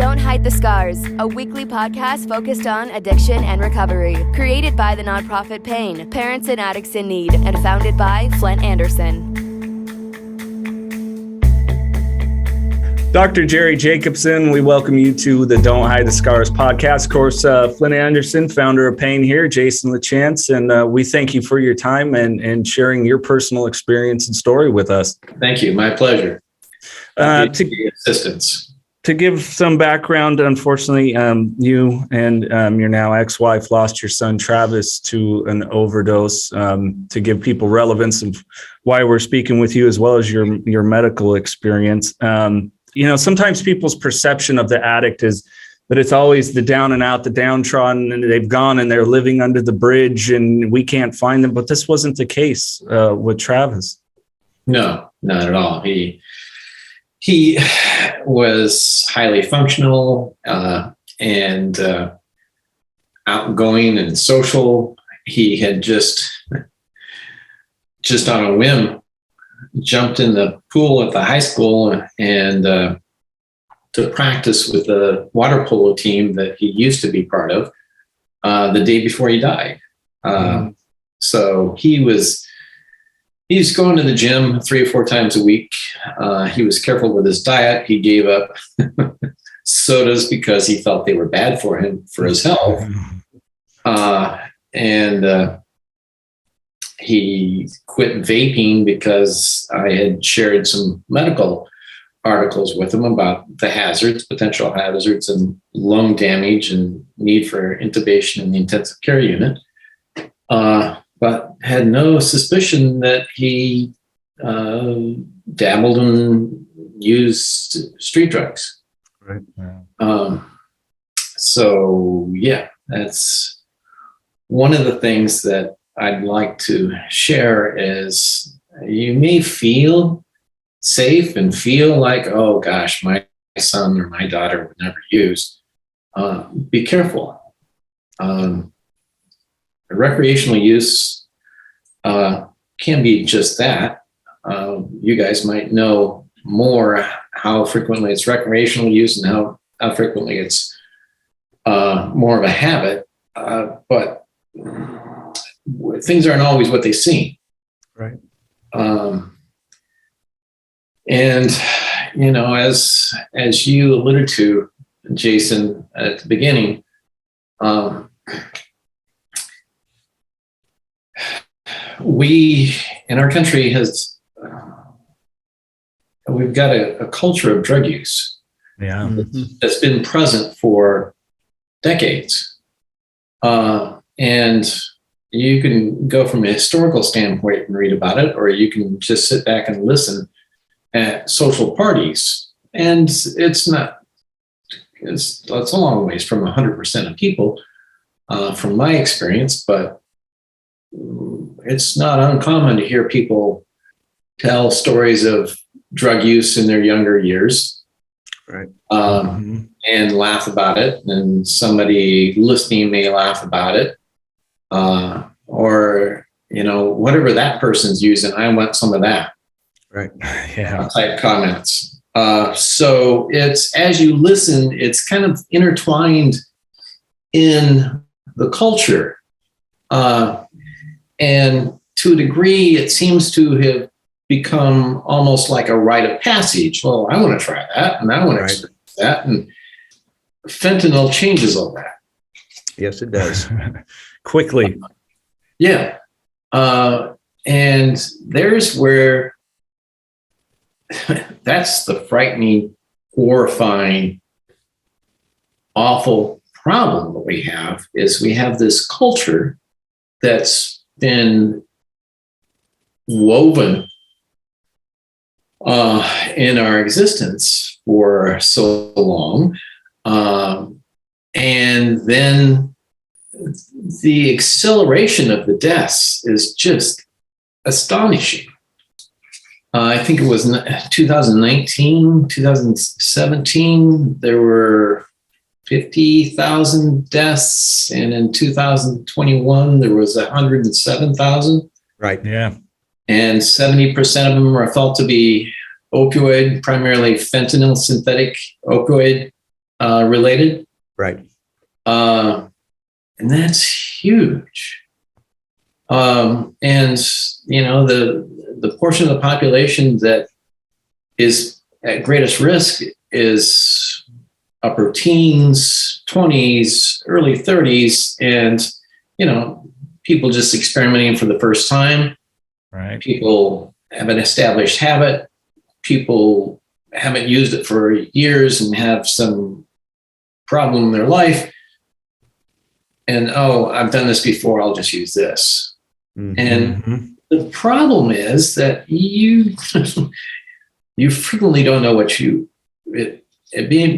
Don't Hide the Scars, a weekly podcast focused on addiction and recovery. Created by the nonprofit PAIN, Parents and Addicts in Need, and founded by Flint Anderson. Dr. Jerry Jacobson, we welcome you to the Don't Hide the Scars podcast. Of course, Flint Anderson, founder of PAIN here, Jason LaChance, and we thank you for your time and sharing your personal experience and story with us. Thank you. My pleasure. To assistance. To give some background, unfortunately, you and your now ex-wife lost your son, Travis, to an overdose. To give people relevance of why we're speaking with you, as well as your medical experience. Sometimes people's perception of the addict is that it's always the down and out, the downtrodden, and they've gone and they're living under the bridge and we can't find them. But this wasn't the case with Travis. No, not at all. He was highly functional and outgoing and social. He had just on a whim jumped in the pool at the high school and to practice with the water polo team that he used to be part of the day before he died. So he was going to the gym 3 or 4 times a week. He was careful with his diet. He gave up sodas because he felt they were bad for him, for his health. And he quit vaping because I had shared some medical articles with him about the potential hazards and lung damage and need for intubation in the intensive care unit. But had no suspicion that he dabbled and used street drugs. Right. Yeah. So that's one of the things that I'd like to share is you may feel safe and feel like, oh gosh, my son or my daughter would never use. Be careful. Recreational use can be just that. You guys might know more how frequently it's recreational use and how frequently it's more of a habit. But things aren't always what they seem. Right. And, as you alluded to, Jason, at the beginning, we in our country we've got a culture of drug use. Yeah. That's been present for decades. And you can go from a historical standpoint and read about it, or you can just sit back and listen at social parties. And it's a long ways from 100% of people, from my experience, but it's not uncommon to hear people tell stories of drug use in their younger years. Right. And laugh about it. And somebody listening may laugh about it. Or, whatever that person's using, I want some of that. Right. Yeah. Type comments. So it's, as you listen, it's kind of intertwined in the culture. And to a degree, it seems to have become almost like a rite of passage. Well, I want to try that, and I want to experience that. And fentanyl changes all that. Yes, it does. Quickly. Yeah. And there's where that's the frightening, horrifying, awful problem that we have is we have this culture that's been woven in our existence for so long. And then the acceleration of the deaths is just astonishing. I think it was 2019, 2017, there were 50,000 deaths. And in 2021, there was 107,000. Right. Yeah. And 70% of them are thought to be opioid, primarily fentanyl, synthetic opioid related. Right. And that's huge. And, the portion of the population that is at greatest risk is upper teens, 20s, early 30s, and, people just experimenting for the first time. Right. People have an established habit. People haven't used it for years and have some problem in their life. And, I've done this before, I'll just use this. Mm-hmm. And the problem is that you frequently don't know what it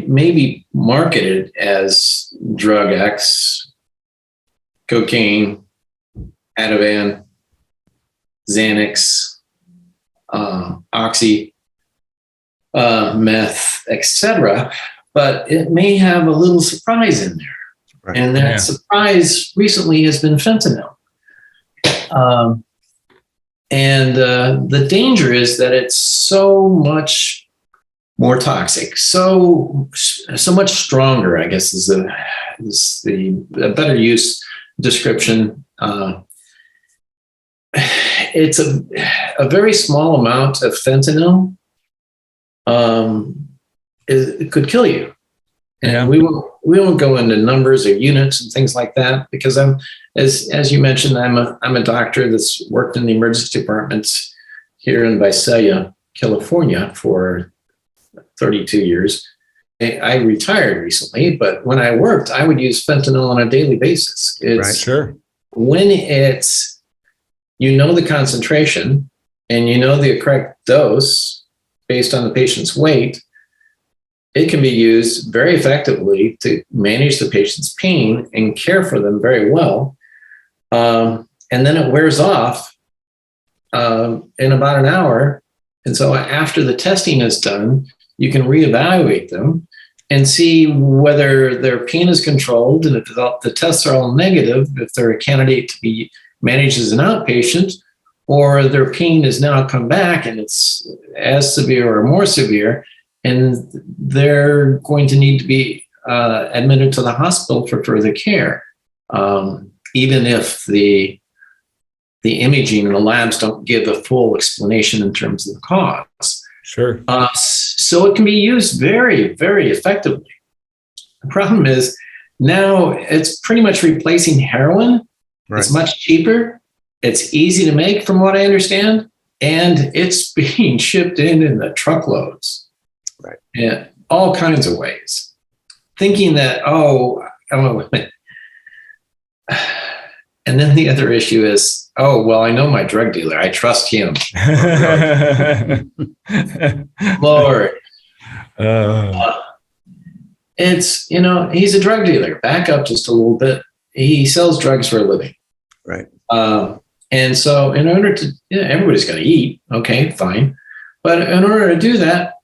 may be marketed as drug X, cocaine, Ativan, Xanax, oxy, meth, etc. But it may have a little surprise in there. Right. And that surprise recently has been fentanyl. The danger is that it's so much more toxic, so much stronger, I guess is the better use description. It's a very small amount of fentanyl. It could kill you. And we won't go into numbers or units and things like that, because as you mentioned, I'm a doctor that's worked in the emergency departments here in Visalia, California for 32 years. I retired recently, but when I worked, I would use fentanyl on a daily basis. Right, sure. When it's, the concentration and the correct dose based on the patient's weight, it can be used very effectively to manage the patient's pain and care for them very well. And then it wears off in about an hour. And so after the testing is done, you can reevaluate them and see whether their pain is controlled. And if the tests are all negative, if they're a candidate to be managed as an outpatient, or their pain has now come back and it's as severe or more severe, and they're going to need to be admitted to the hospital for further care, even if the imaging and the labs don't give a full explanation in terms of the cause. Sure. So it can be used very, very effectively. The problem is now it's pretty much replacing heroin. Right. It's much cheaper. It's easy to make, from what I understand, and it's being shipped in the truckloads. Right. In all kinds of ways. Thinking that, and then the other issue is, I know my drug dealer. I trust him. Lord. It's, he's a drug dealer. Back up just a little bit. He sells drugs for a living. Right. And so in order to, everybody's got to eat. Okay, fine. But in order to do that,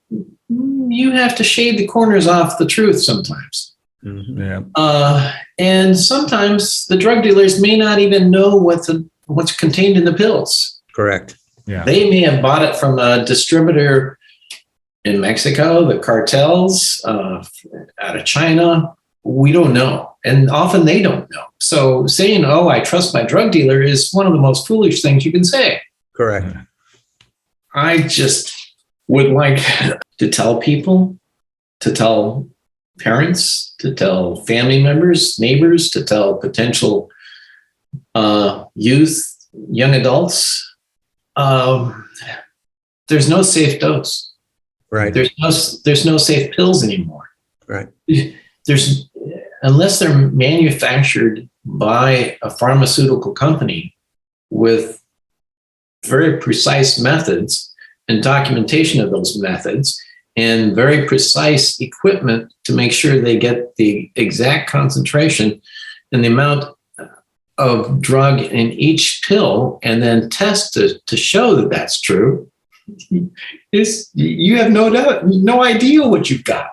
you have to shade the corners off the truth sometimes. Mm-hmm. Yeah. And sometimes the drug dealers may not even know what's contained in the pills. Correct. Yeah. They may have bought it from a distributor in Mexico, the cartels out of China. We don't know. And often they don't know. So saying, I trust my drug dealer is one of the most foolish things you can say. Correct. I just would like to tell people, to tell parents, to tell family members, neighbors, to tell potential youth, young adults, there's no safe dose. Right. There's no safe pills anymore. Right. Unless they're manufactured by a pharmaceutical company with very precise methods and documentation of those methods and very precise equipment to make sure they get the exact concentration and the amount of drug in each pill, and then test to show that that's true, you have no idea what you've got.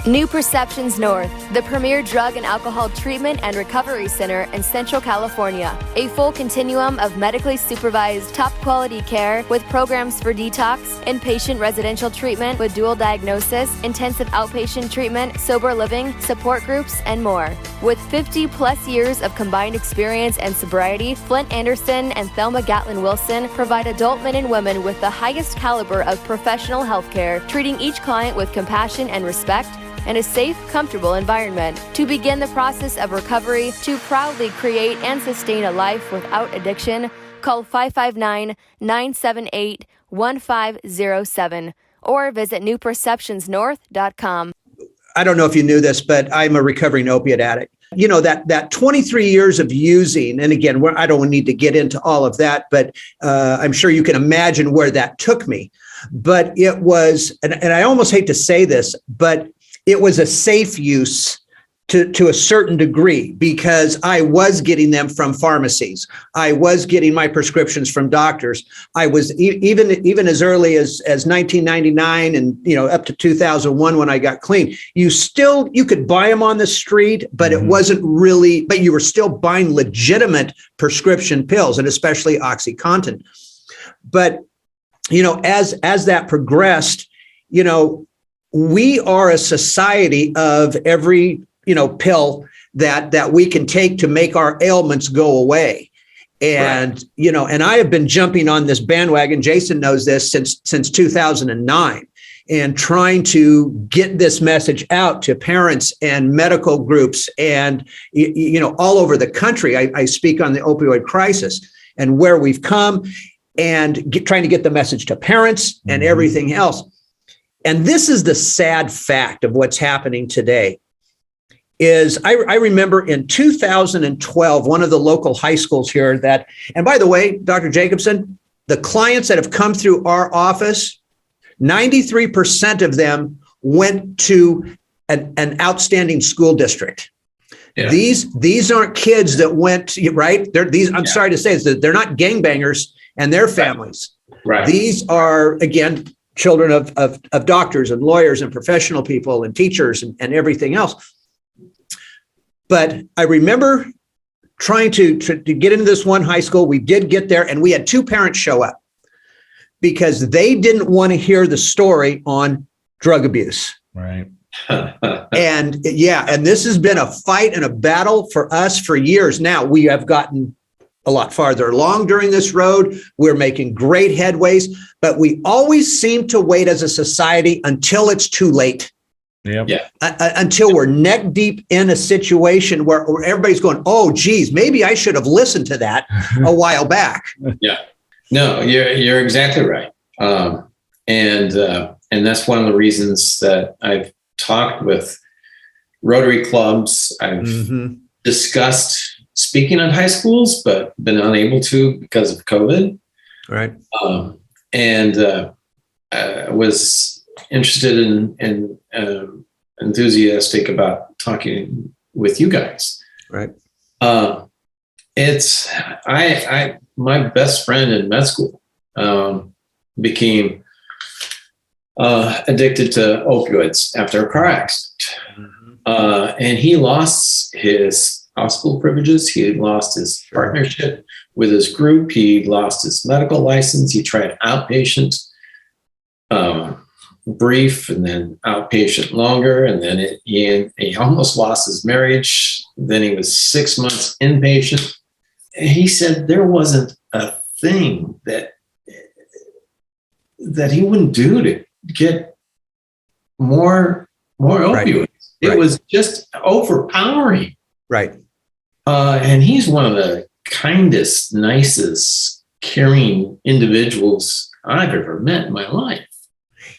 New Perceptions North, the premier drug and alcohol treatment and recovery center in Central California. A full continuum of medically supervised, top-quality care with programs for detox, inpatient residential treatment with dual diagnosis, intensive outpatient treatment, sober living, support groups, and more. With 50-plus years of combined experience and sobriety, Flint Anderson and Thelma Gatlin Wilson provide adult men and women with the highest caliber of professional health care, treating each client with compassion and respect, and a safe, comfortable environment. To begin the process of recovery, to proudly create and sustain a life without addiction, call 559-978-1507 or visit newperceptionsnorth.com. I don't know if you knew this, but I'm a recovering opiate addict. You know, that 23 years of using, and again, I don't need to get into all of that, but I'm sure you can imagine where that took me. But it was, and I almost hate to say this, but it was a safe use to a certain degree, because I was getting them from pharmacies. I was getting my prescriptions from doctors. I was even as early as 1999 and, you know, up to 2001 when I got clean. You could buy them on the street, but it wasn't really, but you were still buying legitimate prescription pills, and especially OxyContin. But, you know, as that progressed, you know, we are a society of every, you know, pill that we can take to make our ailments go away. And, right. You know, and I have been jumping on this bandwagon, Jason knows this, since 2009, and trying to get this message out to parents and medical groups and, you know, all over the country. I speak on the opioid crisis and where we've come, and trying to get the message to parents and everything else. And this is the sad fact of what's happening today. Is I remember in 2012, one of the local high schools here that, and by the way, Dr. Jacobson, the clients that have come through our office, 93% of them went to an outstanding school district. Yeah. These aren't kids that went, right? I'm sorry to say this, they're not gangbangers and their families. Right. These are, again, children of doctors and lawyers and professional people and teachers and everything else. But I remember trying to get into this one high school. We did get there, and we had two parents show up because they didn't want to hear the story on drug abuse. Right. And this has been a fight and a battle for us for years now. We have gotten a lot farther along during this road. We're making great headways, but we always seem to wait as a society until it's too late. Yep. Yeah. Until we're neck deep in a situation where everybody's going, oh, geez, maybe I should have listened to that a while back. Yeah. No, you're exactly right. And that's one of the reasons that I've talked with Rotary clubs. I've discussed speaking in high schools, but been unable to because of COVID. Right. I was interested and enthusiastic about talking with you guys. Right. It's my best friend in med school became addicted to opioids after a car accident. And he lost his hospital privileges. He lost his partnership with his group. He lost his medical license. He tried outpatient brief, and then outpatient longer. And then he almost lost his marriage. Then he was 6 months inpatient. And he said there wasn't a thing that he wouldn't do to get more opioids. Right. It was just overpowering. Right. And he's one of the kindest, nicest, caring individuals I've ever met in my life.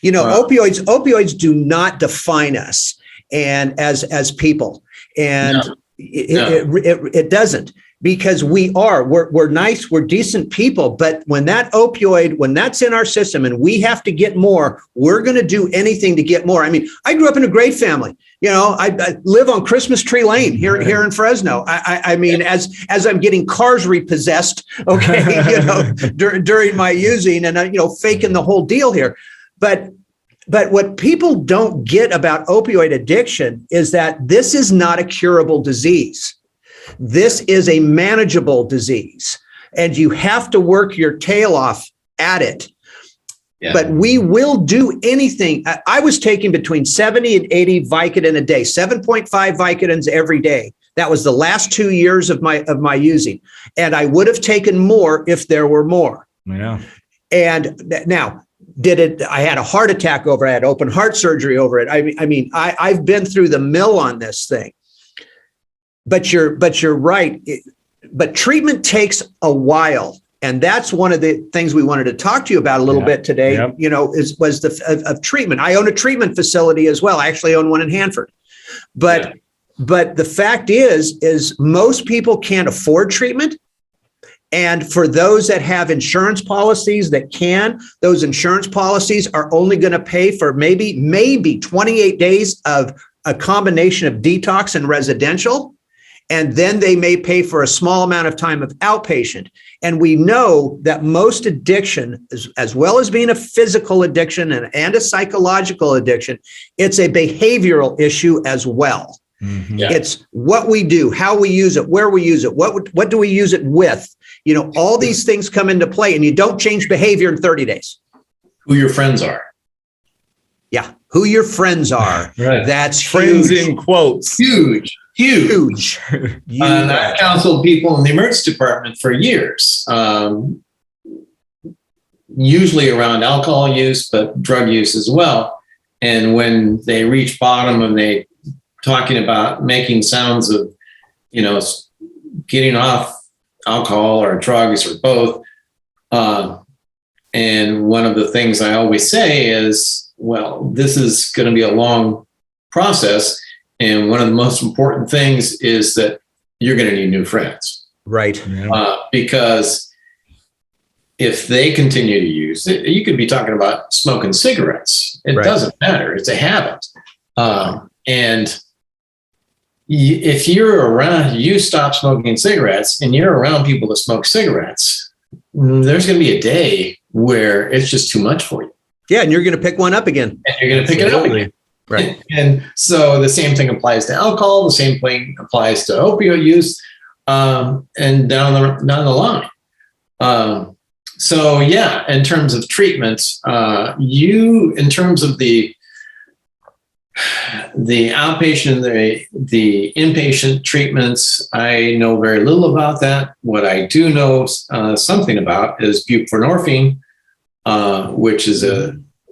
You know, opioids do not define us and as people, and it doesn't, because we're nice, we're decent people. But when that's in our system and we have to get more, we're going to do anything to get more. I mean, I grew up in a great family. You know, I live on Christmas Tree Lane here in Fresno. I mean, as I'm getting cars repossessed, okay, you know, during my using and, faking the whole deal here. But But what people don't get about opioid addiction is that this is not a curable disease. This is a manageable disease, and you have to work your tail off at it. Yeah. But we will do anything. I was taking between 70 and 80 Vicodin a day, 7.5 Vicodins every day. That was the last 2 years of my using. And I would have taken more if there were more. Yeah. And now, I had a heart attack over it. I had open heart surgery over it. I mean, I've been through the mill on this thing. But you're right. But treatment takes a while. And that's one of the things we wanted to talk to you about a little bit today, was the treatment. I own a treatment facility as well. I actually own one in Hanford. But the fact is most people can't afford treatment. And for those that have insurance policies that can, those insurance policies are only going to pay for maybe 28 days of a combination of detox and residential. And then they may pay for a small amount of time of outpatient. And we know that most addiction, as well as being a physical addiction and a psychological addiction, it's a behavioral issue as well. Mm-hmm. Yeah. It's what we do, how we use it, where we use it, what do we use it with? All these things come into play, and you don't change behavior in 30 days. Who your friends are. Yeah. Who your friends are. Right. That's friends huge. In quotes. Huge. I've counseled people in the emergency department for years, usually around alcohol use, but drug use as well. And when they reach bottom and they talking about making sounds of, getting off alcohol or drugs or both. And one of the things I always say is, well, this is going to be a long process. And one of the most important things is that you're going to need new friends. Right. Because if they continue to use it, you could be talking about smoking cigarettes. It doesn't matter. It's a habit. And if you're around, you stop smoking cigarettes and you're around people that smoke cigarettes, there's going to be a day where it's just too much for you. Yeah. And you're going to pick one up again. And you're going to pick it up again. Right. And so the same thing applies to alcohol. The same thing applies to opioid use, and down the line. So yeah, in terms of treatments, in terms of the outpatient, the inpatient treatments, I know very little about that. What I do know something about is buprenorphine, which is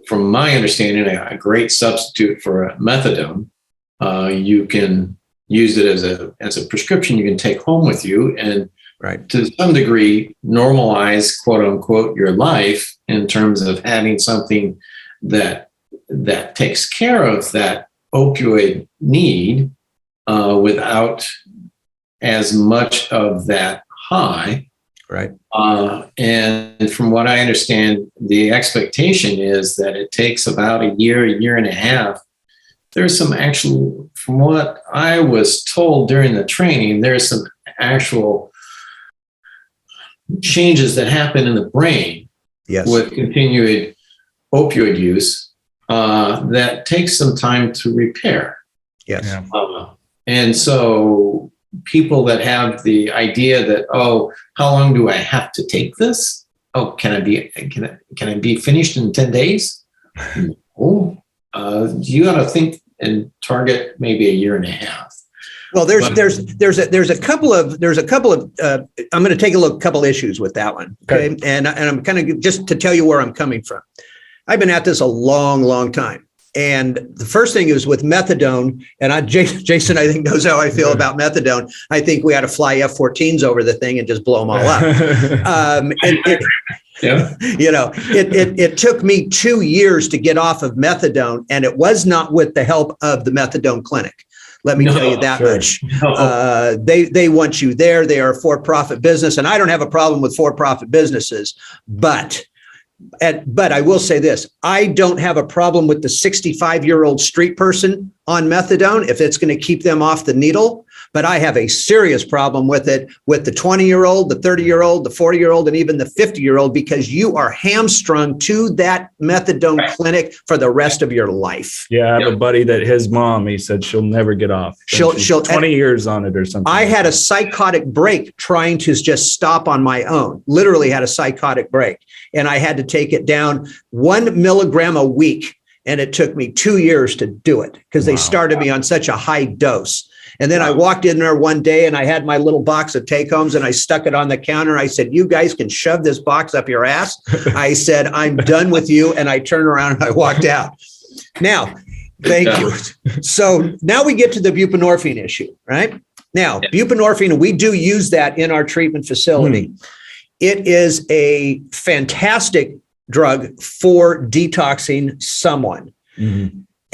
from my understanding, a great substitute for methadone. You can use it as a prescription you can take home with you, and to some degree normalize, quote unquote, your life in terms of having something that takes care of that opioid need without as much of that high. Right. And from what I understand, the expectation is that it takes about a year and a half. There's some actual, from what I was told during the training, there's some actual changes that happen in the brain with continued opioid use that takes some time to repair. Yes. And so people that have the idea that, how long do I have to take this? Can I be finished in 10 days? You got to think and target maybe a year and a half. Well, there's a couple of I'm going to take a look, couple issues with that one. Okay. And I'm kind of just to tell you where I'm coming from. I've been at this a long time. And the first thing is with methadone, and Jason, I think, knows how I feel about methadone. I think we ought to fly F-14s over the thing and just blow them all up. It took me 2 years to get off of methadone, and it was not with the help of the methadone clinic. Let me tell you that much. They want you there. They are a for-profit business, and I don't have a problem with for-profit businesses, but I will say this, I don't have a problem with the 65-year-old street person on methadone if it's going to keep them off the needle. But I have a serious problem with it with the 20-year-old, the 30-year-old, the 40-year-old, and even the 50-year-old, because you are hamstrung to that methadone clinic for the rest of your life. Yeah, I have a buddy that his mom, he said she'll never get off. She'll 20 years on it or something. I had a psychotic break trying to just stop on my own, literally had a psychotic break. And I had to take it down 1 milligram a week. And it took me 2 years to do it because they started me on such a high dose. And then I walked in there one day and I had my little box of take-homes and I stuck it on the counter. I said, you guys can shove this box up your ass. I said, I'm done with you. And I turned around and I walked out. Now, thank you. So now we get to the buprenorphine issue, right? Now, buprenorphine, we do use that in our treatment facility. It is a fantastic drug for detoxing someone.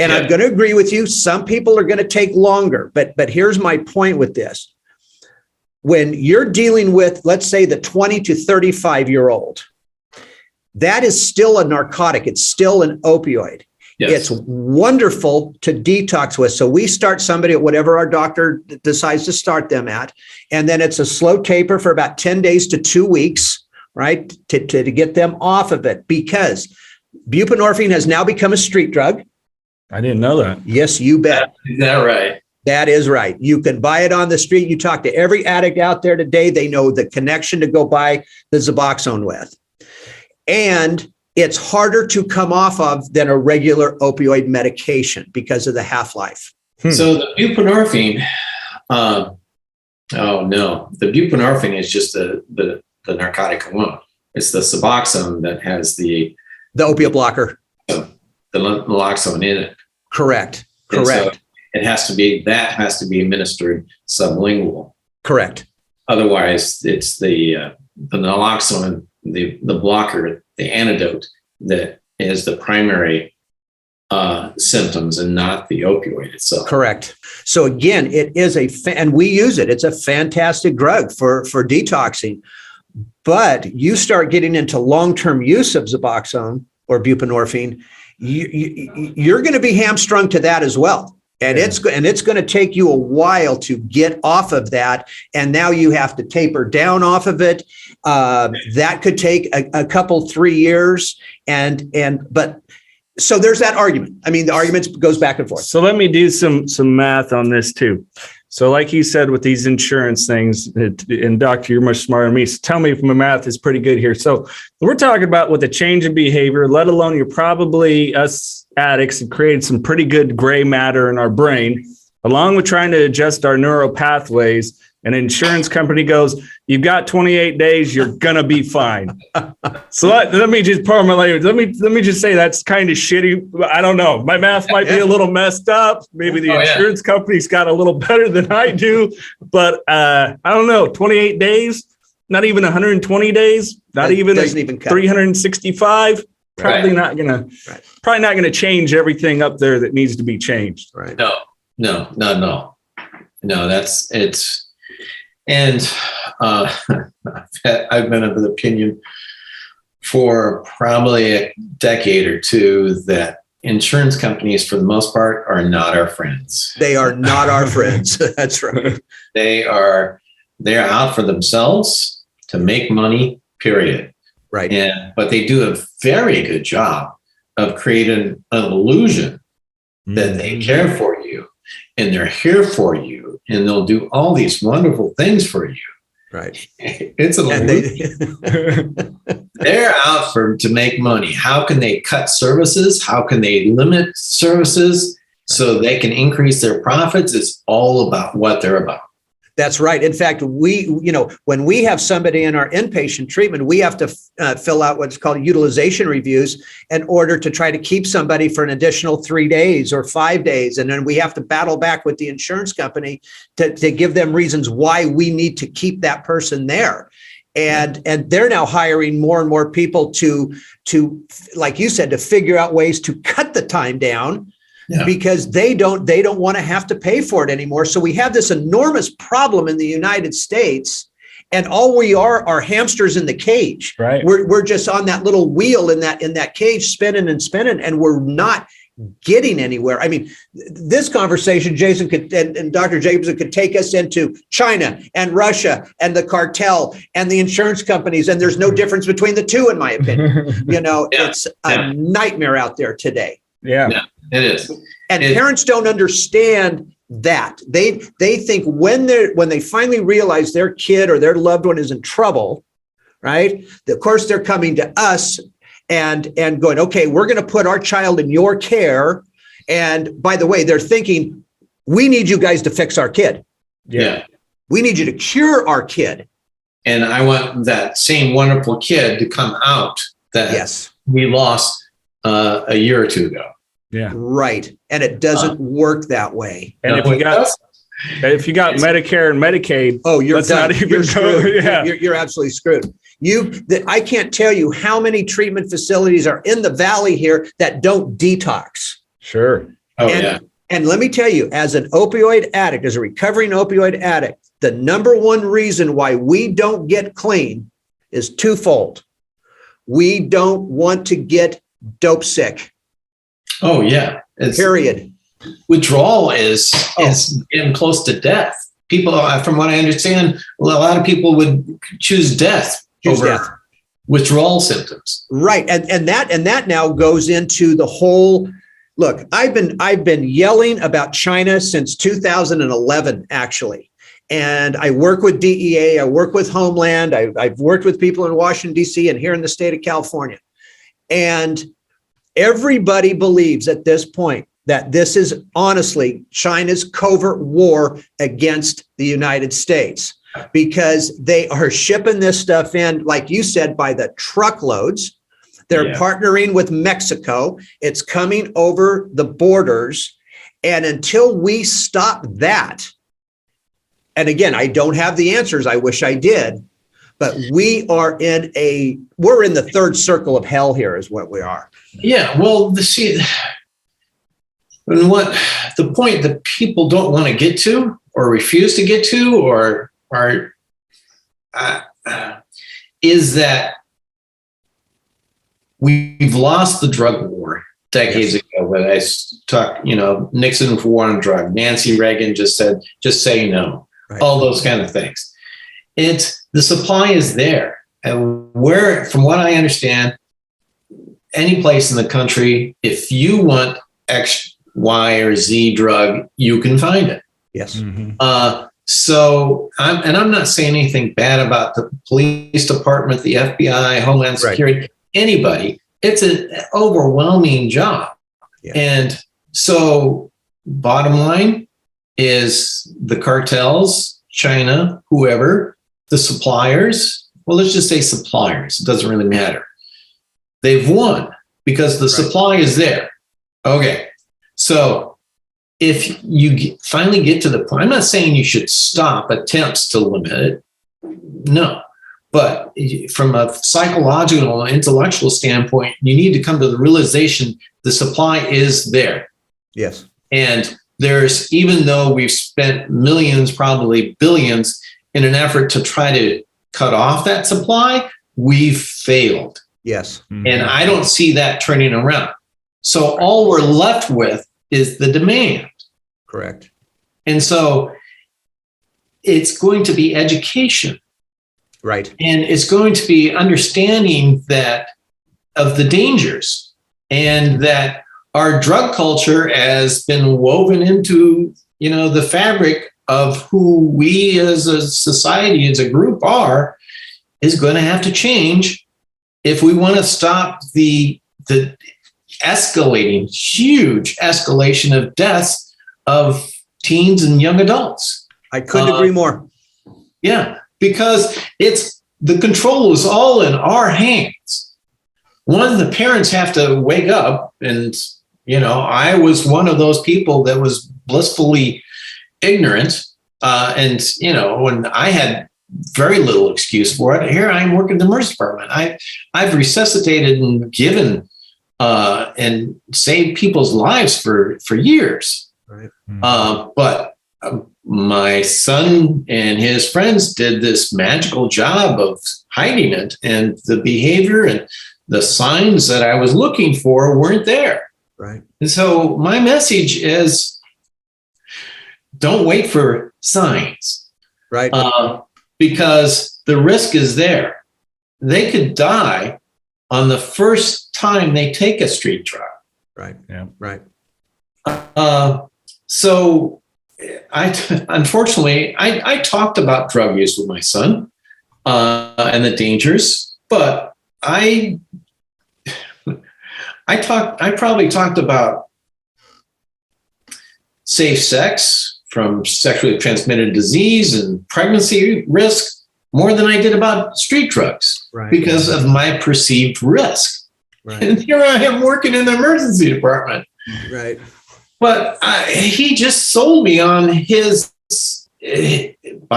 And I'm going to agree with you. Some people are going to take longer, but here's my point with this. When you're dealing with, let's say, the 20 to 35-year-old, that is still a narcotic. It's still an opioid. Yes. It's wonderful to detox with. So we start somebody at whatever our doctor decides to start them at. And then it's a slow taper for about 10 days to 2 weeks, right? To get them off of it, because buprenorphine has now become a street drug. I didn't know that. Yes, you bet. Is that right? That is right. You can buy it on the street. You talk to every addict out there today. They know the connection to go buy the Suboxone with. And it's harder to come off of than a regular opioid medication because of the half-life. So the buprenorphine, the buprenorphine is just the narcotic alone. It's the Suboxone that has the opiate blocker. The naloxone in it. Correct. So it has to be administered sublingual. Correct. Otherwise, it's the naloxone, the blocker, the antidote that is the primary symptoms and not the opioid itself. Correct. So again, it is and we use it. It's a fantastic drug for detoxing. But you start getting into long-term use of Suboxone or buprenorphine, you're going to be hamstrung to that as well. And it's going to take you a while to get off of that. And now you have to taper down off of it. That could take a couple, 3 years. But so there's that argument. I mean, the argument goes back and forth. So let me do some math on this too. So like you said, with these insurance things, and doctor, you're much smarter than me. So tell me if my math is pretty good here. So we're talking about with a change in behavior, let alone you're probably us addicts have created some pretty good gray matter in our brain, along with trying to adjust our neural pathways. An insurance company goes, you've got 28 days, you're going to be fine. So let me just pardon my language. Let me just say that's kind of shitty. I don't know. My math might be a little messed up. Maybe the insurance company's got a little better than I do, but I don't know. 28 days, not even 120 days, not even 365. Probably not going to change everything up there that needs to be changed. Right. No. And I've been of the opinion for probably a decade or two that insurance companies, for the most part, are not our friends. They are not our friends. That's right. They're out for themselves to make money, period. Right. But they do a very good job of creating an illusion that they care for you and they're here for you. And they'll do all these wonderful things for you. Right. It's an illusion. They're out to make money. How can they cut services? How can they limit services so they can increase their profits? It's all about what they're about. That's right. In fact, when we have somebody in our inpatient treatment, we have to fill out what's called utilization reviews in order to try to keep somebody for an additional 3 days or 5 days. And then we have to battle back with the insurance company to give them reasons why we need to keep that person there. And they're now hiring more and more people to, like you said, to figure out ways to cut the time down. Yeah. Because they don't want to have to pay for it anymore. So we have this enormous problem in the United States, and all we are hamsters in the cage. Right. We're just on that little wheel in that cage spinning and spinning, and we're not getting anywhere. I mean, this conversation, Jason could and Dr. Jacobson could take us into China and Russia and the cartel and the insurance companies, and there's no difference between the two, in my opinion. It's a nightmare out there today. Yeah, it is. And parents don't understand that. They think when they finally realize their kid or their loved one is in trouble, right? Of course, they're coming to us and going, okay, we're going to put our child in your care. And by the way, they're thinking, we need you guys to fix our kid. Yeah. We need you to cure our kid. And I want that same wonderful kid to come out that we lost a year or two ago. Yeah. Right. And it doesn't work that way. And if you got Medicare and Medicaid, you're done. You're screwed. Yeah. You're absolutely screwed. I can't tell you how many treatment facilities are in the valley here that don't detox. Sure. And let me tell you, as an opioid addict, as a recovering opioid addict, the number one reason why we don't get clean is twofold. We don't want to get dope sick. Oh, yeah. Period. Withdrawal is getting close to death. People, from what I understand, a lot of people would choose death over withdrawal symptoms. Right. And that now goes into the whole, look, I've been yelling about China since 2011, actually. And I work with DEA, I work with Homeland, I've worked with people in Washington, D.C. and here in the state of California. And everybody believes at this point that this is honestly China's covert war against the United States, because they are shipping this stuff in, like you said, by the truckloads. They're partnering with Mexico. It's coming over the borders. And until we stop that, and again, I don't have the answers. I wish I did, but we're in the third circle of hell here is what we are. Yeah. Well, what the point that people don't want to get to or refuse to get to or is that we've lost the drug war decades ago. When I talked, Nixon for war on drug, Nancy Reagan just said, just say no, all those kind of things. The supply is there. And from what I understand, any place in the country, if you want X, Y, or Z drug, you can find it. Yes. Mm-hmm. So I'm not saying anything bad about the police department, the FBI, Homeland Security, anybody. It's an overwhelming job. Yeah. And so bottom line is the cartels, China, whoever, the suppliers, well, let's just say suppliers. It doesn't really matter. They've won because the supply is there. Okay. So if you finally get to the point, I'm not saying you should stop attempts to limit it. No. But from a psychological, intellectual standpoint, you need to come to the realization the supply is there. Yes. And there's, even though we've spent millions, probably billions, in an effort to try to cut off that supply, we've failed. Yes. Mm-hmm. And I don't see that turning around. So all we're left with is the demand. Correct. And so it's going to be education. Right. And it's going to be understanding that of the dangers, and that our drug culture has been woven into, the fabric of who we as a society, as a group is going to have to change if we want to stop the escalating, huge escalation of deaths of teens and young adults. I couldn't agree more. Yeah, because the control is all in our hands. One, the parents have to wake up, and I was one of those people that was blissfully ignorant, and when I had very little excuse for it. Here I am working in the emergency department. I've resuscitated and given and saved people's lives for years. Right. But my son and his friends did this magical job of hiding it, and the behavior and the signs that I was looking for weren't there. Right. And so my message is, don't wait for signs. Right. Because the risk is there. They could die on the first time they take a street drug. Right. Yeah. Right. So unfortunately, I talked about drug use with my son and the dangers, but I probably talked about safe sex from sexually transmitted disease and pregnancy risk more than I did about street drugs, Right. because of my perceived risk. Right. And here I am working in the emergency department. Right. But he just sold me on by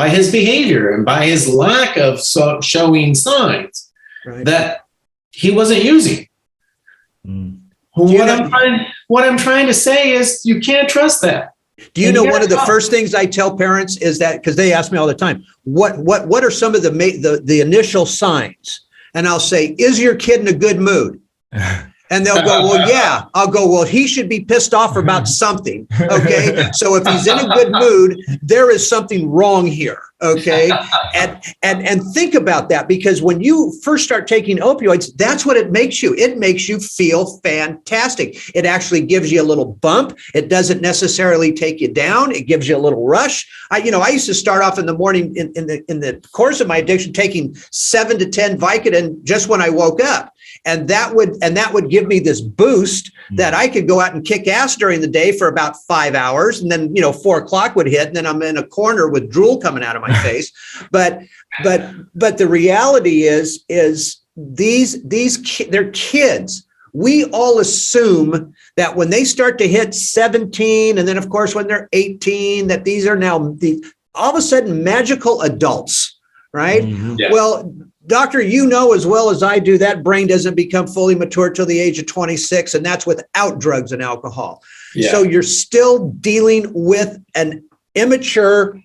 his behavior and by his lack of showing signs Right. that he wasn't using. Mm. What I'm trying to say is you can't trust that. Do you know one of the first things I tell parents is that, because they ask me all the time, what are some of the initial signs? And I'll say, is your kid in a good mood? And they'll go, well, yeah. I'll go, well, he should be pissed off about something. Okay. So if he's in a good mood, there is something wrong here. Okay. And think about that, because when you first start taking opioids, that's what it makes you. It makes you feel fantastic. It actually gives you a little bump. It doesn't necessarily take you down. It gives you a little rush. I used to start off in the morning in the course of my addiction, taking 7 to 10 Vicodin just when I woke up. And that would give me this boost that I could go out and kick ass during the day for about 5 hours. And then, 4 o'clock would hit, and then I'm in a corner with drool coming out of my face. But the reality is they're kids. We all assume that when they start to hit 17, and then of course, when they're 18, that these are now all of a sudden magical adults, right? Mm-hmm. Yeah. Well, doctor, as well as I do, that brain doesn't become fully mature till the age of 26, and that's without drugs and alcohol. Yeah. So you're still dealing with an immature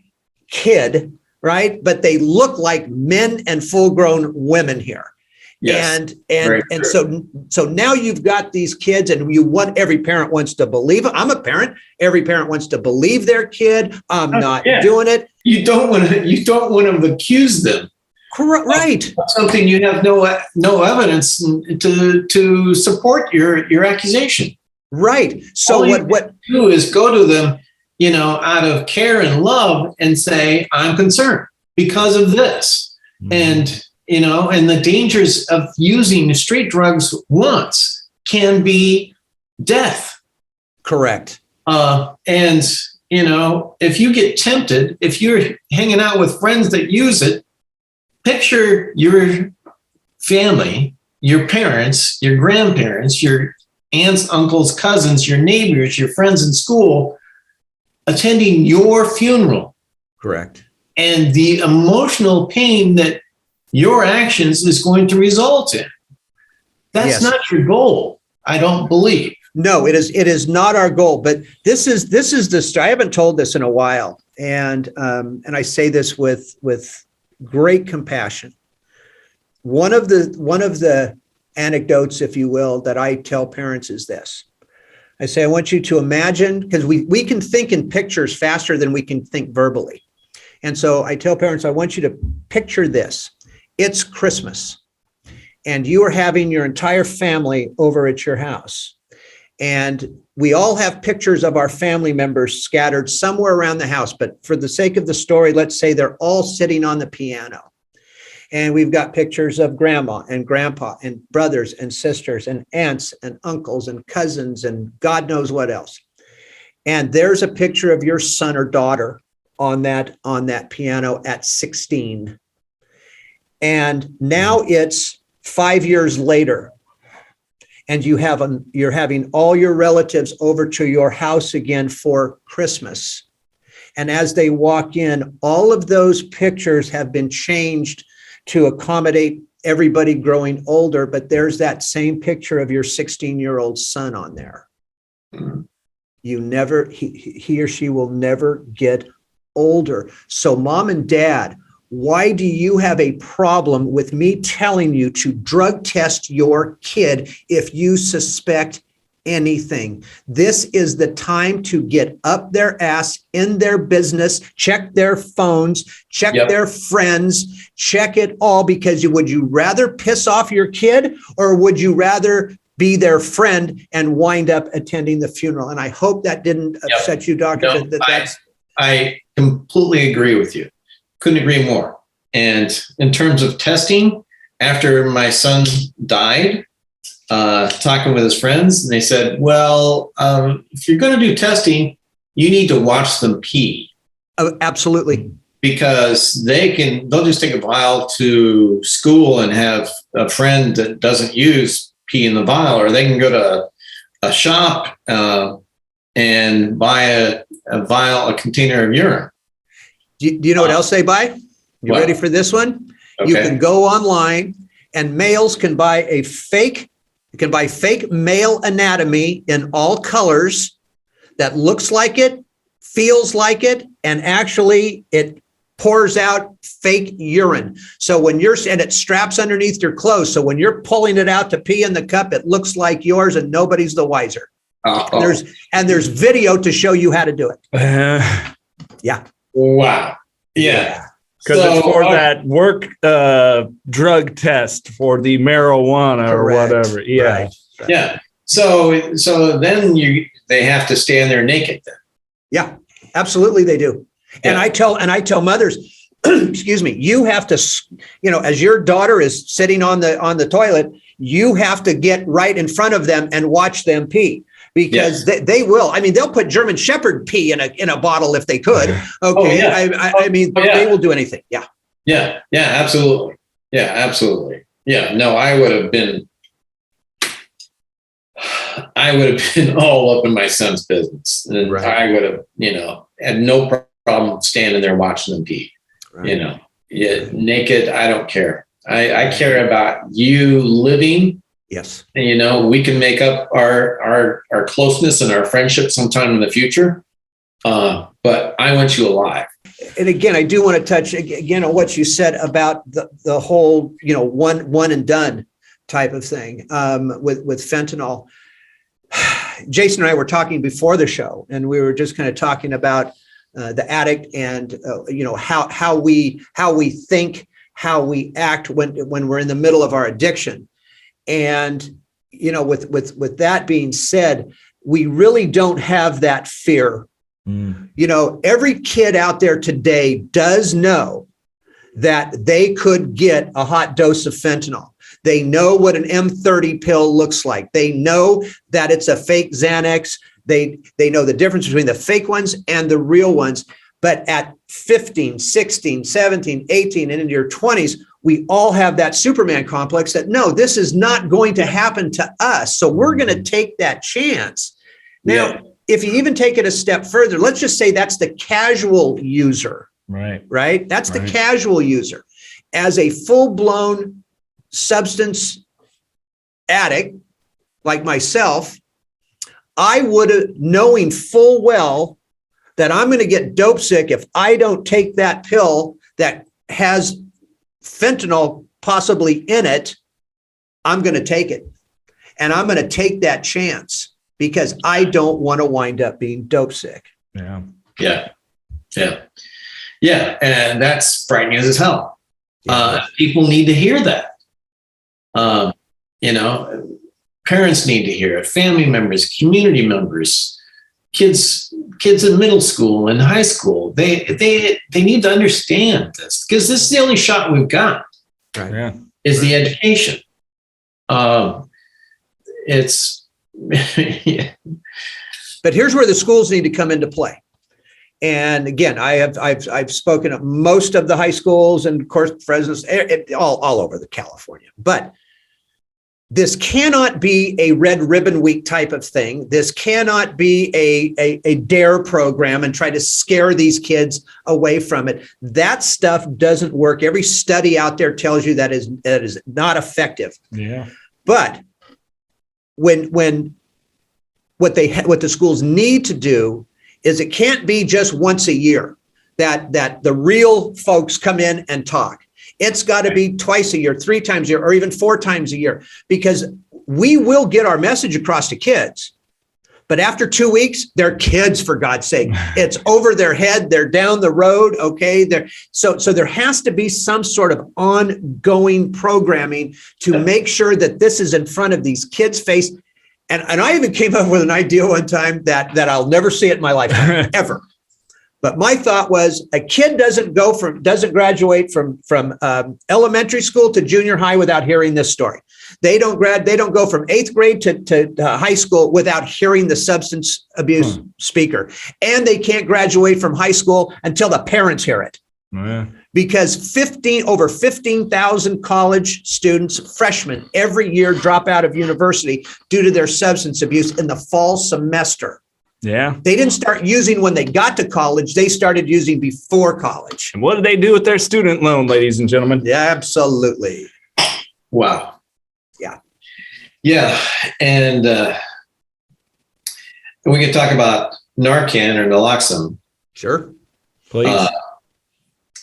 kid, right? But they look like men and full-grown women here. Yes, And so now you've got these kids, and every parent wants to believe it. I'm a parent. Every parent wants to believe their kid. I'm not doing it. You don't want to accuse them. Correct. Right. Something you have no evidence to support your accusation. Right. So what you do is go to them, out of care and love, and say, I'm concerned because of this. Mm-hmm. And the dangers of using street drugs once can be death. Correct. And if you get tempted, if you're hanging out with friends that use it, picture your family, your parents, your grandparents, your aunts, uncles, cousins, your neighbors, your friends in school, attending your funeral. Correct. And the emotional pain that your actions is going to result in. That's not your goal, I don't believe. No, it is not our goal, but this is the story. I haven't told this in a while. And I say this with great compassion. One of the anecdotes, if you will, that I tell parents is this. I say, I want you to imagine, because we can think in pictures faster than we can think verbally. And so I tell parents, I want you to picture this. It's Christmas, and you are having your entire family over at your house. And we all have pictures of our family members scattered somewhere around the house. But for the sake of the story, let's say they're all sitting on the piano. And we've got pictures of grandma and grandpa and brothers and sisters and aunts and uncles and cousins and God knows what else. And there's a picture of your son or daughter on that piano at 16. And now it's 5 years later. And you're having all your relatives over to your house again for Christmas. And as they walk in, all of those pictures have been changed to accommodate everybody growing older, but there's that same picture of your 16-year-old son on there. Mm-hmm. He or she will never get older. So mom and dad, why do you have a problem with me telling you to drug test your kid if you suspect anything. This is the time to get up their ass in their business, check their phones, check their friends, check it all, because would you rather piss off your kid, or would you rather be their friend and wind up attending the funeral? And I hope that didn't upset you, Doctor. No, I completely agree with you. Couldn't agree more. And in terms of testing, after my son died, talking with his friends, and they said, well, if you're going to do testing, you need to watch them pee. Oh, absolutely. Because they'll just take a vial to school and have a friend that doesn't use pee in the vial, or they can go to a shop and buy a vial, a container of urine. Do you know what else they buy? You ready for this one? Okay. You can go online, and males can buy fake male anatomy in all colors that looks like it, feels like it, and actually it pours out fake urine. So and it straps underneath your clothes. So when you're pulling it out to pee in the cup, it looks like yours and nobody's the wiser. And there's video to show you how to do it. Yeah. Wow. Yeah. Because it's for that work drug test for the marijuana or whatever. Yeah. Right. Yeah. So then they have to stand there naked then. Yeah, absolutely they do. Yeah. And I tell mothers, excuse me, you have to, as your daughter is sitting on the toilet, you have to get right in front of them and watch them pee. Because they will. I mean, they'll put German Shepherd pee in a bottle if they could. Okay. They will do anything. Yeah. Yeah. Yeah. Absolutely. Yeah. Absolutely. Yeah. No, I would have been all up in my son's business, and I would have, had no problem standing there watching them pee. Right. Naked. I don't care. I care about you living. Yes. And, we can make up our closeness and our friendship sometime in the future. But I want you alive. And again, I do want to touch again on what you said about the whole, one and done type of thing with fentanyl. Jason and I were talking before the show, and we were just kind of talking about the addict and, how we think, how we act when we're in the middle of our addiction. And, with that being said, we really don't have that fear. Every kid out there today does know that they could get a hot dose of fentanyl. They know what an M30 pill looks like. They know that it's a fake Xanax. They know the difference between the fake ones and the real ones. But at 15, 16, 17, 18, and into your 20s, we all have that Superman complex that, no, this is not going to happen to us. So we're going to take that chance. Now, if you even take it a step further, let's just say that's the casual user. Right? That's the casual user. As a full-blown substance addict like myself, I would have, knowing full well that I'm going to get dope sick if I don't take that pill that has fentanyl possibly in it, I'm going to take it. And I'm going to take that chance because I don't want to wind up being dope sick. Yeah. And that's frightening as hell. People need to hear that. Parents need to hear it, family members, community members, kids in middle school and high school. They need to understand this, because this is the only shot we've got. Is the education. It's But here's where the schools need to come into play. And again, I've spoken at most of the high schools and of course Fresno's all over the California. But this cannot be a Red Ribbon Week type of thing. This cannot be a DARE program and try to scare these kids away from it. That stuff doesn't work. Every study out there tells you that is not effective. Yeah. But when what the schools need to do is, it can't be just once a year that the real folks come in and talk. It's got to be twice a year, 3 times a year, or even 4 times a year, because we will get our message across to kids. But after 2 weeks, they're kids, for God's sake. It's over their head. They're down the road. Okay. So there has to be some sort of ongoing programming to make sure that this is in front of these kids' face. And I even came up with an idea one time that I'll never see it in my lifetime, ever. But my thought was, a kid doesn't graduate from elementary school to junior high without hearing this story. They don't go from 8th grade to high school without hearing the substance abuse speaker. And they can't graduate from high school until the parents hear it. Yeah. Because over 15,000 college students, freshmen, every year drop out of university due to their substance abuse in the fall semester. Yeah. They didn't start using when they got to college. They started using before college. And what did they do with their student loan, ladies and gentlemen? Yeah, absolutely. Wow. Yeah. Yeah. And we could talk about Narcan or naloxone. Sure. Please.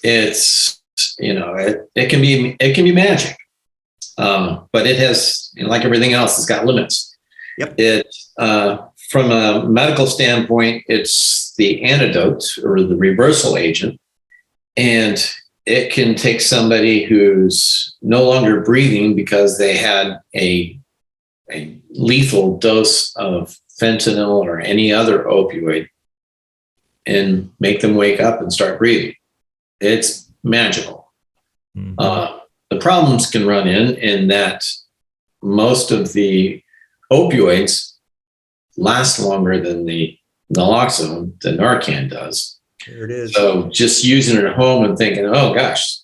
It's, it can be magic. But it has, like everything else, it's got limits. Yep. From a medical standpoint, it's the antidote or the reversal agent. And it can take somebody who's no longer breathing because they had a lethal dose of fentanyl or any other opioid and make them wake up and start breathing. It's magical. Mm-hmm. The problems can run in that most of the opioids last longer than the naloxone, the Narcan does. There it is. So just using it at home and thinking, oh gosh,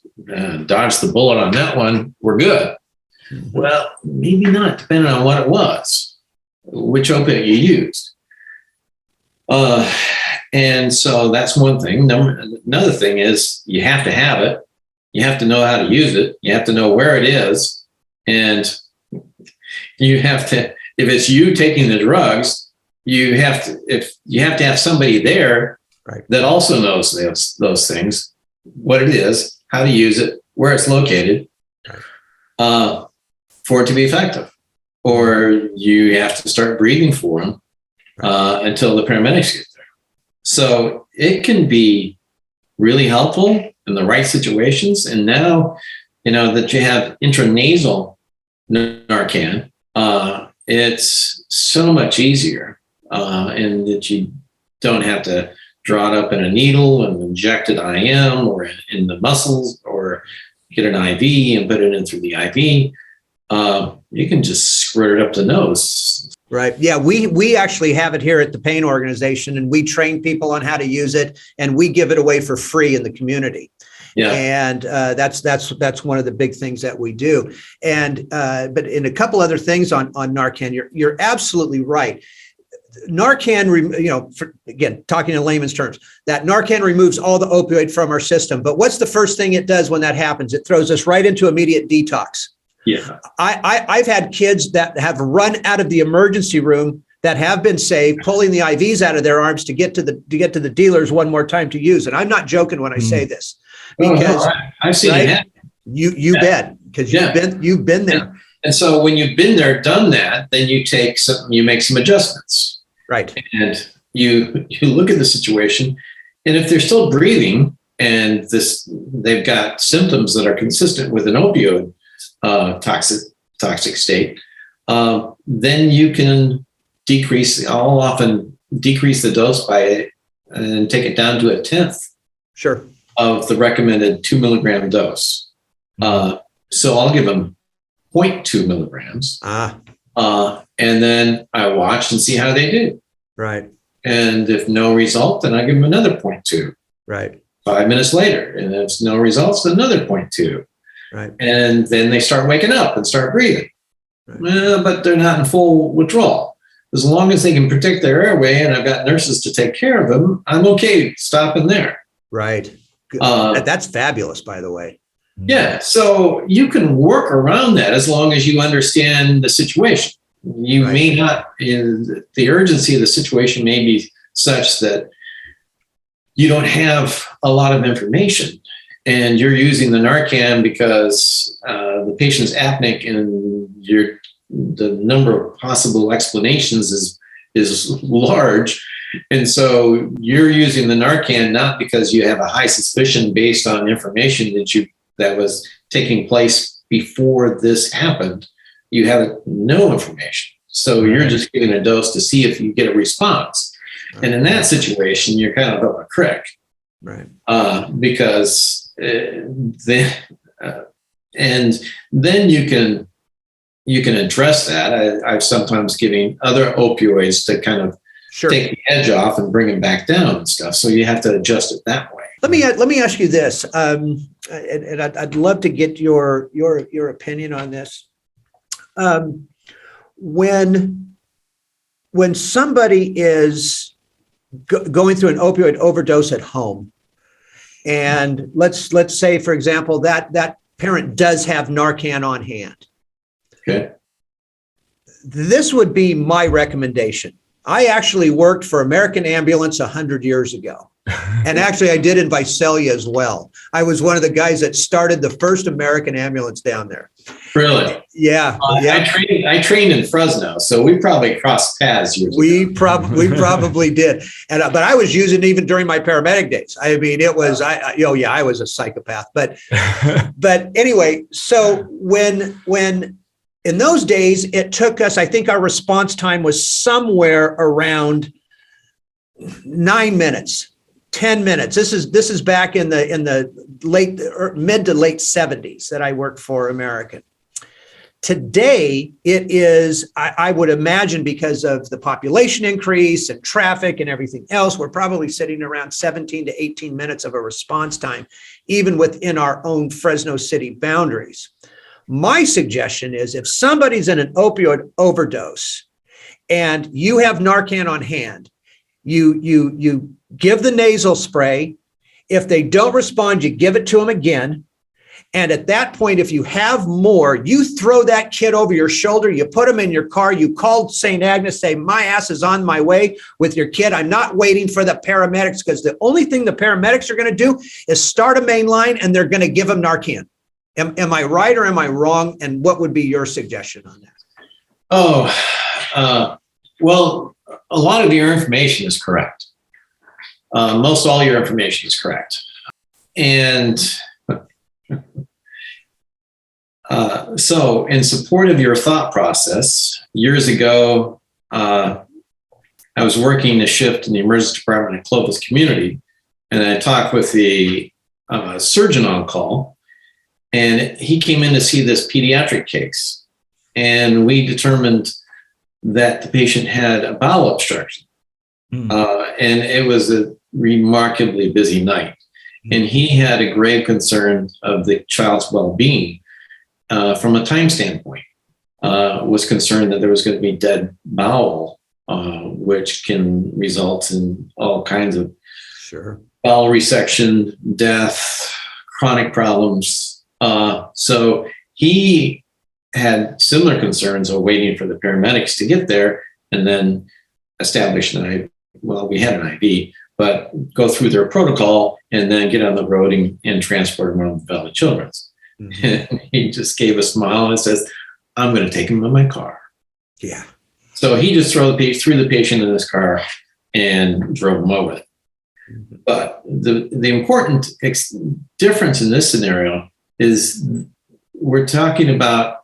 dodged the bullet on that one, we're good. Mm-hmm. Well, maybe not, depending on what it was, which opiate you used. And so that's one thing. Another thing is you have to have it. You have to know how to use it. You have to know where it is. And you have to, if it's you taking the drugs, you have to have somebody there that also knows those things, what it is, how to use it, where it's located, for it to be effective. Or you have to start breathing for them until the paramedics get there. So it can be really helpful in the right situations. And now, that you have intranasal Narcan, it's so much easier, and that you don't have to draw it up in a needle and inject it IM or in the muscles or get an IV and put it in through the IV. You can just squirt it up the nose. Right. Yeah, we actually have it here at the pain organization, and we train people on how to use it, and we give it away for free in the community. Yeah. And that's one of the big things that we do. And but in a couple other things on Narcan, you're absolutely right. Narcan, again, talking in layman's terms, that Narcan removes all the opioid from our system. But what's the first thing it does when that happens? It throws us right into immediate detox. Yeah. I've had kids that have run out of the emergency room that have been saved, pulling the IVs out of their arms to get to the dealers one more time to use. And I'm not joking when I say this, because I've seen it happen. You bet, because you've been there. And so when you've been there, done that, then you make some adjustments. Right. And you look at the situation, and if they're still breathing and they've got symptoms that are consistent with an opioid toxic state, then you can I'll often decrease the dose by and take it down to 1/10 sure of the recommended 2 milligram dose. So I'll give them 0.2 milligrams. And then I watch and see how they do. Right. And if no result, then I give them another 0.2. Right. 5 minutes later, and if no results, another 0.2. Right. And then they start waking up and start breathing. Right. But they're not in full withdrawal. As long as they can protect their airway and I've got nurses to take care of them, I'm okay stopping there. Right. That's fabulous, by the way. Yeah. So you can work around that as long as you understand the situation. You may not, the urgency of the situation may be such that you don't have a lot of information and you're using the Narcan because the patient's apneic and the number of possible explanations is large. And so you're using the Narcan not because you have a high suspicion based on information that was taking place before this happened. You have no information. So you're just giving a dose to see if you get a response. And in that situation, you're kind of up a creek. Right. Because and then you can address that. I've sometimes giving other opioids to kind of take the edge off and bring them back down and stuff. So you have to adjust it that way. Let me ask you this, and I'd love to get your opinion on this. When somebody is going through an opioid overdose at home, and let's say, for example, that parent does have Narcan on hand. Okay. This would be my recommendation. I actually worked for American Ambulance 100 years ago. And actually I did in Visalia as well. I was one of the guys that started the first American Ambulance down there. Really? Yeah. I trained in Fresno, so we probably crossed paths years ago. We probably did. But I was using it even during my paramedic days. I mean, it was, I was a psychopath, but anyway, so when in those days, it took us, I think our response time was somewhere around 9 minutes, 10 minutes. This is back in the mid to late 70s that I worked for American. Today, it is, I would imagine, because of the population increase and traffic and everything else, we're probably sitting around 17 to 18 minutes of a response time, even within our own Fresno City boundaries. My suggestion is if somebody's in an opioid overdose and you have Narcan on hand, you give the nasal spray. If they don't respond, you give it to them again. And at that point, if you have more, you throw that kid over your shoulder, you put him in your car, you call St. Agnes, say, my ass is on my way with your kid. I'm not waiting for the paramedics, because the only thing the paramedics are going to do is start a main line and they're going to give them Narcan. Am I right or am I wrong? And what would be your suggestion on that? Well, a lot of your information is correct. Most all your information is correct. And so in support of your thought process, years ago, I was working a shift in the emergency department at Clovis Community, and I talked with the surgeon on call, and he came in to see this pediatric case, and we determined that the patient had a bowel obstruction. And it was a remarkably busy night. And he had a grave concern of the child's well-being from a time standpoint, was concerned that there was going to be dead bowel, which can result in all kinds of bowel resection, death, chronic problems. So he had similar concerns of waiting for the paramedics to get there and then establish an IV. Well, we had an IV, but go through their protocol and then get on the road and transport him around the Valley Children's. Mm-hmm. And he just gave a smile and says, I'm going to take him in my car. Yeah. So he just threw the patient in his car and drove him over. Mm-hmm. But the important difference in this scenario is we're talking about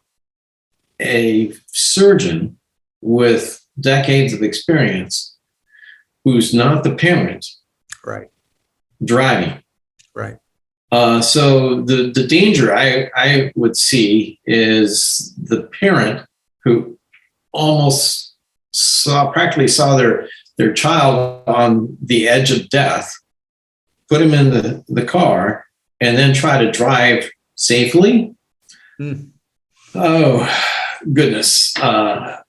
a surgeon with decades of experience who's not the parent, right, driving. Right. So the danger I would see is the parent who almost practically saw their child on the edge of death, put him in the car, and then try to drive safely. Oh, goodness. I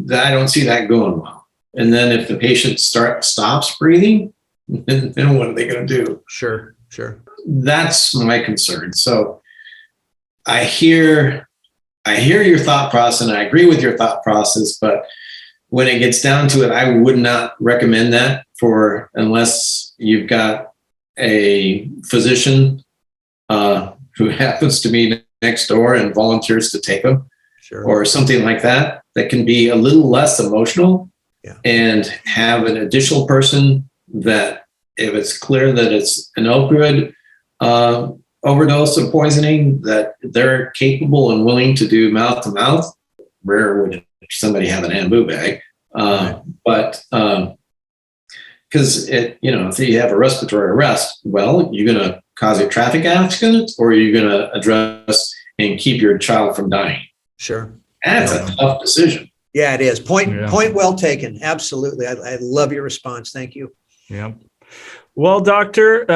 don't see that going well. And then if the patient stops breathing, then what are they going to do? Sure. That's my concern. So I hear your thought process, and I agree with your thought process, but when it gets down to it, I would not recommend that unless you've got a physician who happens to be next door and volunteers to take them, or something like that can be a little less emotional. and have an additional person that, if it's clear that it's an opioid overdose or poisoning, that they're capable and willing to do mouth to mouth. Rare would somebody have an ambu bag, but because if you have a respiratory arrest, well, you're going to cause a traffic accident, or are you going to address and keep your child from dying? Sure. That's a tough decision. Yeah, it is. Point well taken. Absolutely. I love your response. Thank you. Yeah. Well, Doctor,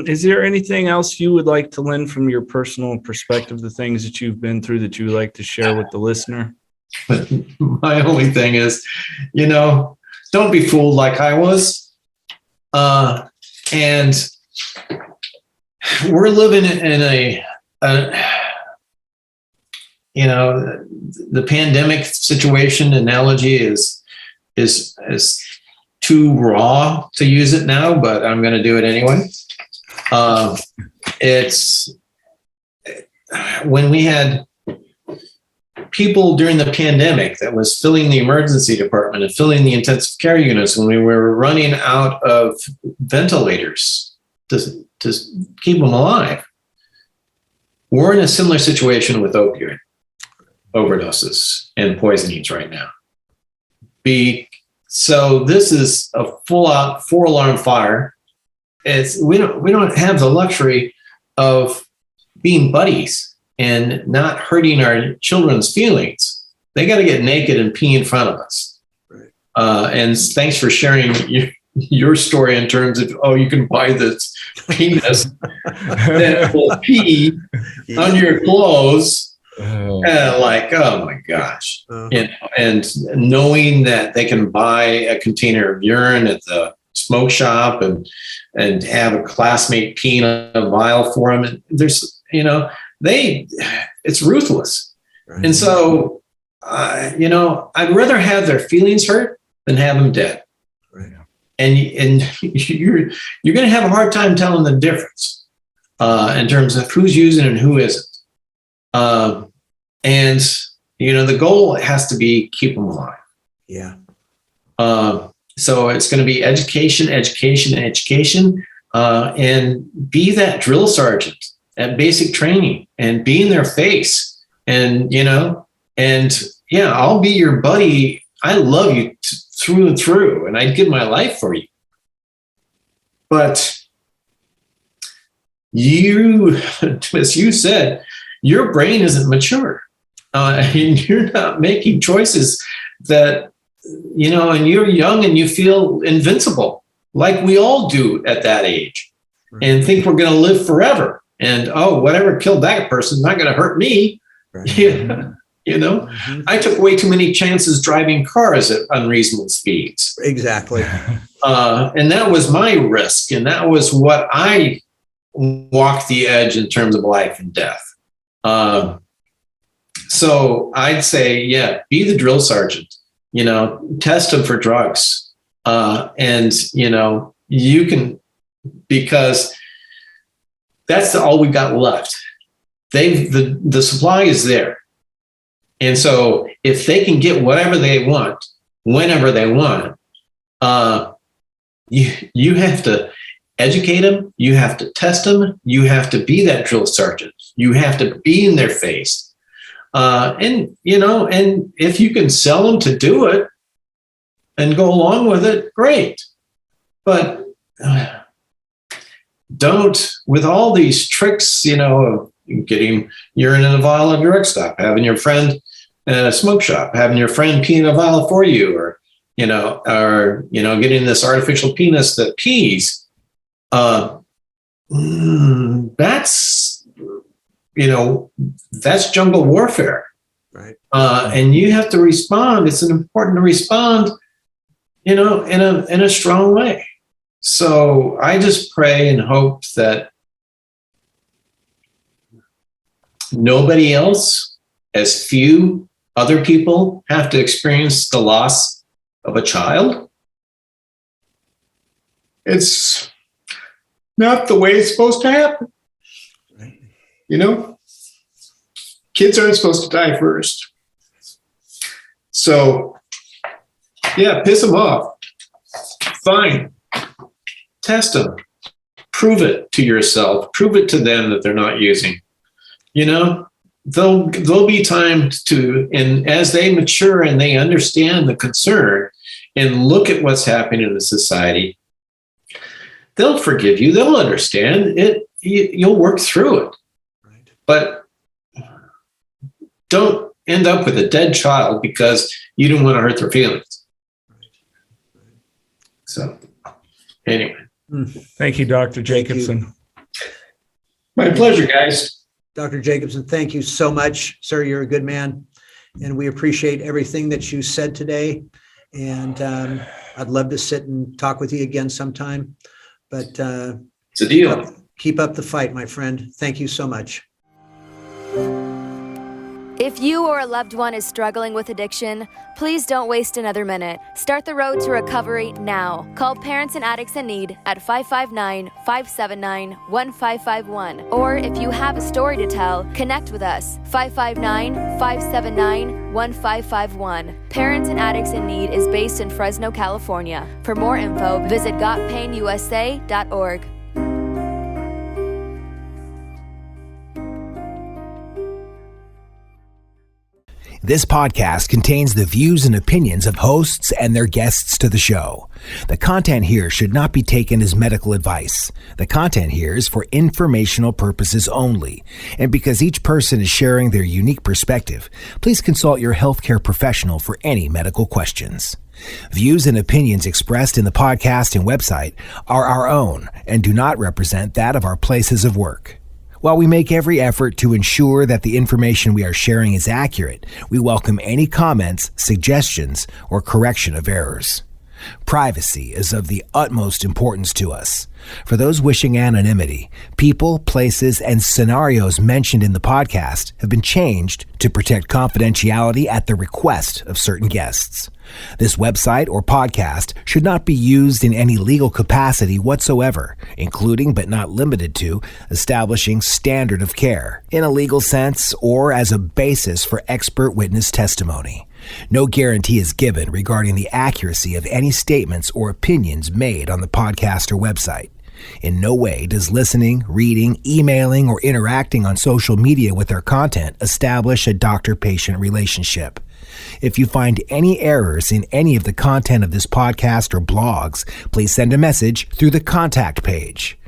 is there anything else you would like to learn from your personal perspective, the things that you've been through that you would like to share with the listener? My only thing is, don't be fooled like I was. And we're living in the pandemic situation analogy is too raw to use it now, but I'm going to do it anyway. It's when we had people during the pandemic that was filling the emergency department and filling the intensive care units, when we were running out of ventilators to keep them alive. We're in a similar situation with opioid overdoses and poisonings right now. So this is a full-out 4-alarm fire. We don't have the luxury of being buddies and not hurting our children's feelings. They got to get naked and pee in front of us. Right. And thanks for sharing your story in terms of, you can buy this penis that will pee on your clothes. Oh my gosh. And knowing that they can buy a container of urine at the smoke shop and have a classmate pee in a vial for them. And there's, it's ruthless. Right. And so, I'd rather have their feelings hurt than have them dead. Right. And you're going to have a hard time telling the difference in terms of who's using and who isn't. And the goal has to be keep them alive. Yeah. So it's going to be education, and be that drill sergeant at basic training and be in their face. And, I'll be your buddy. I love you through and through, and I'd give my life for you. But you, as you said, your brain isn't mature. And you're not making choices that, and you're young and you feel invincible, like we all do at that age, right, and think we're going to live forever. And, whatever killed that person, not going to hurt me. Right. Yeah. Mm-hmm. I took way too many chances driving cars at unreasonable speeds. Exactly. And that was my risk. And that was what I walked the edge in terms of life and death. So I'd say, be the drill sergeant, test them for drugs. And, you can, because that's all we've got left. The supply is there. And so if they can get whatever they want, whenever they want, you have to educate them. You have to test them. You have to be that drill sergeant. You have to be in their face. And if you can sell them to do it and go along with it, great. But don't, with all these tricks, of getting urine in a vial of your X stop, having your friend at a smoke shop, having your friend pee in a vial for you, or getting this artificial penis that pees. That's jungle warfare. Right. And you have to respond. It's important to respond, in a strong way. So I just pray and hope that nobody else, as few other people, have to experience the loss of a child. It's not the way it's supposed to happen. Right. Kids aren't supposed to die first. So Yeah, piss them off. Fine. Test them. Prove it to yourself. Prove it to them that they're not using. You know, there'll be times to, and as they mature and they understand the concern and look at what's happening in the society, they'll forgive you. They'll understand it. You'll work through it. Right. But don't end up with a dead child because you didn't want to hurt their feelings. So, anyway. Thank you, Dr. Jacobson. My pleasure, guys. Dr. Jacobson, thank you so much, sir. You're a good man, and we appreciate everything that you said today. And I'd love to sit and talk with you again sometime. But it's a deal. Keep up the fight, my friend. Thank you so much. If you or a loved one is struggling with addiction, please don't waste another minute. Start the road to recovery now. Call Parents and Addicts in Need at 559-579-1551. Or if you have a story to tell, connect with us, 559-579-1551. Parents and Addicts in Need is based in Fresno, California. For more info, visit gotpainusa.org. This podcast contains the views and opinions of hosts and their guests to the show. The content here should not be taken as medical advice. The content here is for informational purposes only. And because each person is sharing their unique perspective, please consult your healthcare professional for any medical questions. Views and opinions expressed in the podcast and website are our own and do not represent that of our places of work. While we make every effort to ensure that the information we are sharing is accurate, we welcome any comments, suggestions, or correction of errors. Privacy is of the utmost importance to us. For those wishing anonymity, people, places, and scenarios mentioned in the podcast have been changed to protect confidentiality at the request of certain guests. This website or podcast should not be used in any legal capacity whatsoever, including but not limited to establishing standard of care in a legal sense or as a basis for expert witness testimony. No guarantee is given regarding the accuracy of any statements or opinions made on the podcast or website. In no way does listening, reading, emailing, or interacting on social media with our content establish a doctor-patient relationship. If you find any errors in any of the content of this podcast or blogs, please send a message through the contact page.